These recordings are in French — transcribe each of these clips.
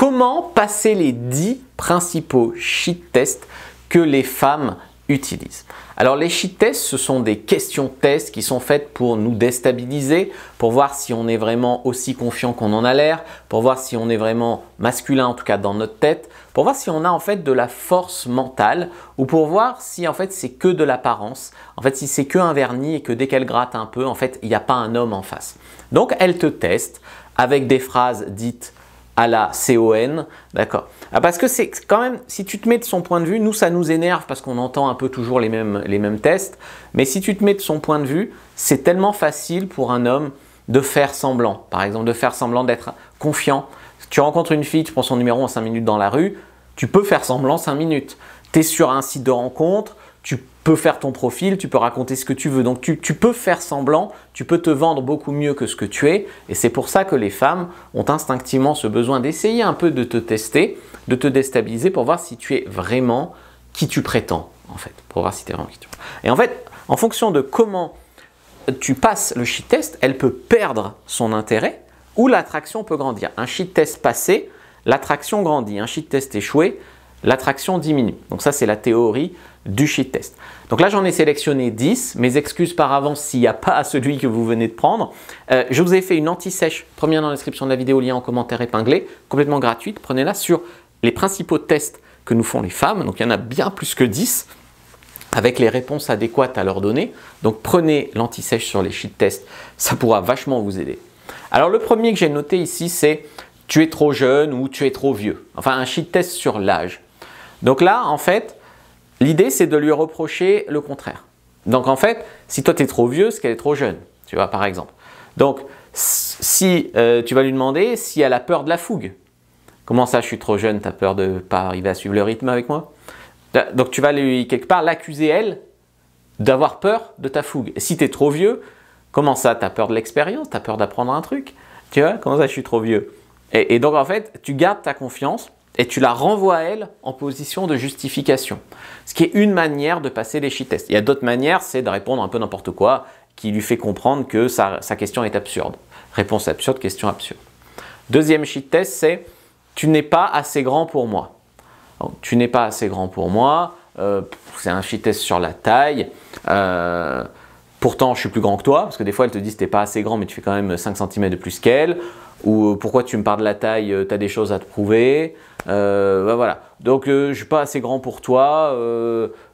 comment passer les 10 principaux sheet tests que les femmes utilisent. Alors les sheet tests, ce sont des questions tests qui sont faites pour nous déstabiliser, pour voir si on est vraiment aussi confiant qu'on en a l'air, pour voir si on est vraiment masculin, en tout cas dans notre tête, pour voir si on a en fait de la force mentale ou pour voir si en fait c'est que de l'apparence, en fait si c'est que un vernis et que dès qu'elle gratte un peu, en fait il n'y a pas un homme en face. Donc elle te teste avec des phrases dites à la CON, d'accord. Parce que c'est quand même, si tu te mets de son point de vue, nous ça nous énerve parce qu'on entend un peu toujours les mêmes tests, mais si tu te mets de son point de vue, c'est tellement facile pour un homme de faire semblant, par exemple de faire semblant d'être confiant. Tu rencontres une fille, tu prends son numéro en 5 minutes dans la rue, tu peux faire semblant 5 minutes. Tu es sur un site de rencontre, tu peux faire ton profil, tu peux raconter ce que tu veux. Donc tu peux faire semblant, tu peux te vendre beaucoup mieux que ce que tu es. Et c'est pour ça que les femmes ont instinctivement ce besoin d'essayer un peu de te tester, de te déstabiliser pour voir si tu es vraiment qui tu prétends, en fait. Pour voir si tu es vraiment qui tu prétends. Et en fait, en fonction de comment tu passes le sheet test, elle peut perdre son intérêt ou l'attraction peut grandir. Un sheet test passé, l'attraction grandit. Un sheet test échoué, l'attraction diminue. Donc ça, c'est la théorie du sheet test. Donc là, j'en ai sélectionné 10. Mes excuses par avance s'il n'y a pas celui que vous venez de prendre. Je vous ai fait une anti-sèche, première dans la description de la vidéo, lien en commentaire épinglé, complètement gratuite. Prenez-la sur les principaux tests que nous font les femmes. Donc il y en a bien plus que 10 avec les réponses adéquates à leur donner. Donc prenez l'anti-sèche sur les sheet tests, ça pourra vachement vous aider. Alors le premier que j'ai noté ici, c'est tu es trop jeune ou tu es trop vieux. Enfin, un sheet test sur l'âge. Donc là, en fait, l'idée, c'est de lui reprocher le contraire. Donc en fait, si toi, tu es trop vieux, c'est qu'elle est trop jeune, tu vois, par exemple. Donc, si tu vas lui demander si elle a peur de la fougue. Comment ça, je suis trop jeune, tu as peur de ne pas arriver à suivre le rythme avec moi? Donc tu vas lui, quelque part, l'accuser, elle, d'avoir peur de ta fougue. Et si tu es trop vieux, comment ça, tu as peur de l'expérience? Tu as peur d'apprendre un truc? Tu vois, comment ça, je suis trop vieux? Et donc en fait, tu gardes ta confiance et tu la renvoies à elle en position de justification. Ce qui est une manière de passer les sheet tests. Il y a d'autres manières, c'est de répondre un peu n'importe quoi qui lui fait comprendre que sa question est absurde. Réponse absurde, question absurde. Deuxième sheet test, c'est « tu n'es pas assez grand pour moi ». Tu n'es pas assez grand pour moi, c'est un sheet test sur la taille. Pourtant, je suis plus grand que toi, parce que des fois, elle te dit que tu n'es pas assez grand, mais tu fais quand même 5 cm de plus qu'elle. Ou pourquoi tu me parles de la taille, tu as des choses à te prouver. Voilà. Donc, je ne suis pas assez grand pour toi.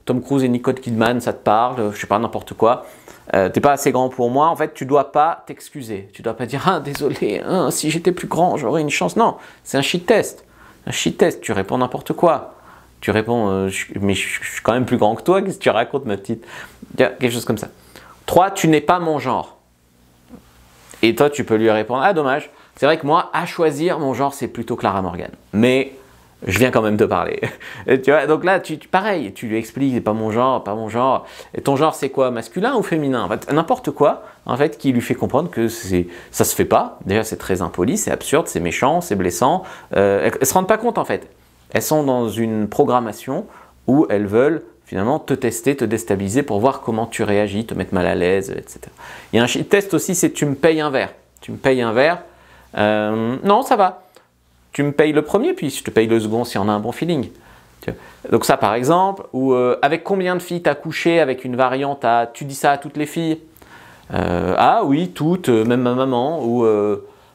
Tom Cruise et Nicole Kidman, ça te parle, je ne sais pas, n'importe quoi. Tu n'es pas assez grand pour moi. En fait, tu ne dois pas t'excuser. Tu ne dois pas dire « Ah, désolé, hein, si j'étais plus grand, j'aurais une chance. » Non, c'est un sheet test. Un sheet test, tu réponds n'importe quoi. Tu réponds mais je suis quand même plus grand que toi, qu'est-ce que tu racontes, ma petite? Quelque chose comme ça. 3, tu n'es pas mon genre. Et toi, tu peux lui répondre, ah dommage, c'est vrai que moi, à choisir, mon genre, c'est plutôt Clara Morgan. Mais je viens quand même te parler. Et tu vois, donc là, pareil, tu lui expliques, c'est pas mon genre, pas mon genre. Et ton genre, c'est quoi, masculin ou féminin? En fait, n'importe quoi, en fait, qui lui fait comprendre que ça se fait pas. Déjà, c'est très impoli, c'est absurde, c'est méchant, c'est blessant. Elles ne se rendent pas compte, en fait. Elles sont dans une programmation où elles veulent finalement te tester, te déstabiliser pour voir comment tu réagis, te mettre mal à l'aise, etc. Il y a un test aussi, c'est tu me payes un verre. Tu me payes un verre. Non, ça va. Tu me payes le premier, puis je te paye le second si on a un bon feeling. Donc ça par exemple, ou avec combien de filles tu as couché avec une variante à tu dis ça à toutes les filles? Ah oui, toutes, même ma maman, ou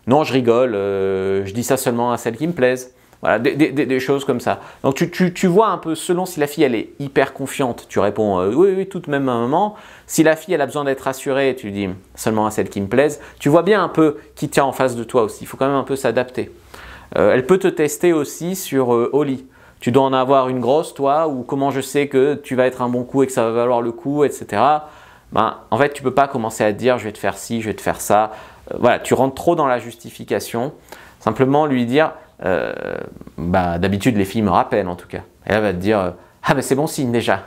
non je rigole, je dis ça seulement à celles qui me plaisent. Voilà, des choses comme ça. Donc tu vois un peu, selon si la fille elle est hyper confiante, tu réponds oui, oui, toutes même ma maman. Si la fille elle a besoin d'être rassurée, tu dis seulement à celles qui me plaisent. Tu vois bien un peu qui tient en face de toi aussi, il faut quand même un peu s'adapter. Elle peut te tester aussi sur au lit. Tu dois en avoir une grosse toi, ou comment je sais que tu vas être un bon coup et que ça va valoir le coup, etc. Ben, en fait, tu ne peux pas commencer à te dire je vais te faire ci, je vais te faire ça. Voilà, tu rentres trop dans la justification. Simplement lui dire d'habitude les filles me rappellent en tout cas. Et elle va te dire ah ben c'est bon signe déjà.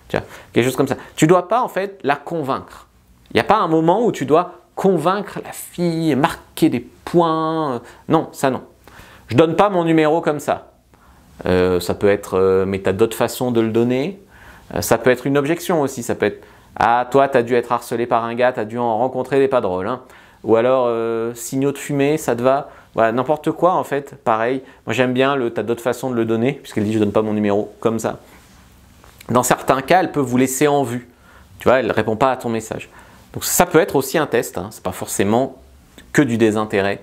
Tu vois, quelque chose comme ça. Tu ne dois pas en fait la convaincre. Il n'y a pas un moment où tu dois convaincre la fille, marquer des points. Non, ça non. Je donne pas mon numéro comme ça. Ça peut être, mais tu as d'autres façons de le donner. Ça peut être une objection aussi. Ça peut être, ah toi tu as dû être harcelé par un gars, tu as dû en rencontrer des pas drôles. Hein. Ou alors, signaux de fumée, ça te va? Voilà, n'importe quoi en fait, pareil. Moi j'aime bien tu as d'autres façons de le donner, puisqu'elle dit je donne pas mon numéro comme ça. Dans certains cas, elle peut vous laisser en vue. Tu vois, elle ne répond pas à ton message. Donc ça peut être aussi un test, hein. Ce n'est pas forcément que du désintérêt.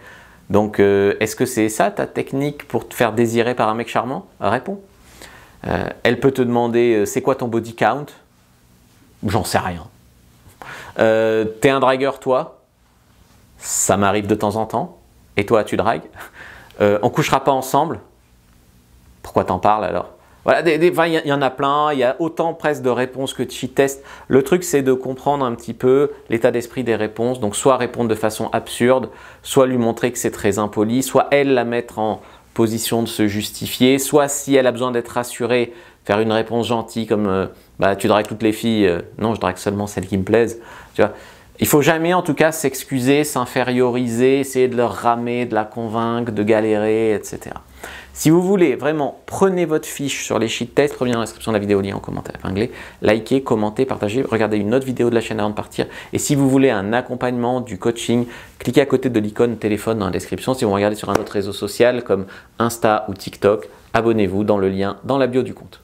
Donc est-ce que c'est ça ta technique pour te faire désirer par un mec charmant? Réponds. Elle peut te demander c'est quoi ton body count? J'en sais rien. T'es un dragueur toi? Ça m'arrive de temps en temps. Et toi, tu dragues? On couchera pas ensemble? Pourquoi t'en parles alors? Voilà, il y en a plein, il y a autant presque de réponses que de cheat tests. Le truc, c'est de comprendre un petit peu l'état d'esprit des réponses. Donc, soit répondre de façon absurde, soit lui montrer que c'est très impoli, soit elle la mettre en position de se justifier, soit si elle a besoin d'être rassurée, faire une réponse gentille comme tu dragues toutes les filles, non, je drague seulement celles qui me plaisent. Tu vois. Il ne faut jamais en tout cas s'excuser, s'inférioriser, essayer de leur ramer, de la convaincre, de galérer, etc. Si vous voulez vraiment, prenez votre fiche sur les cheat tests, prenez dans la description de la vidéo, lien en commentaire épinglé, likez, commentez, partagez, regardez une autre vidéo de la chaîne avant de partir. Et si vous voulez un accompagnement, du coaching, cliquez à côté de l'icône téléphone dans la description. Si vous regardez sur un autre réseau social comme Insta ou TikTok, abonnez-vous dans le lien dans la bio du compte.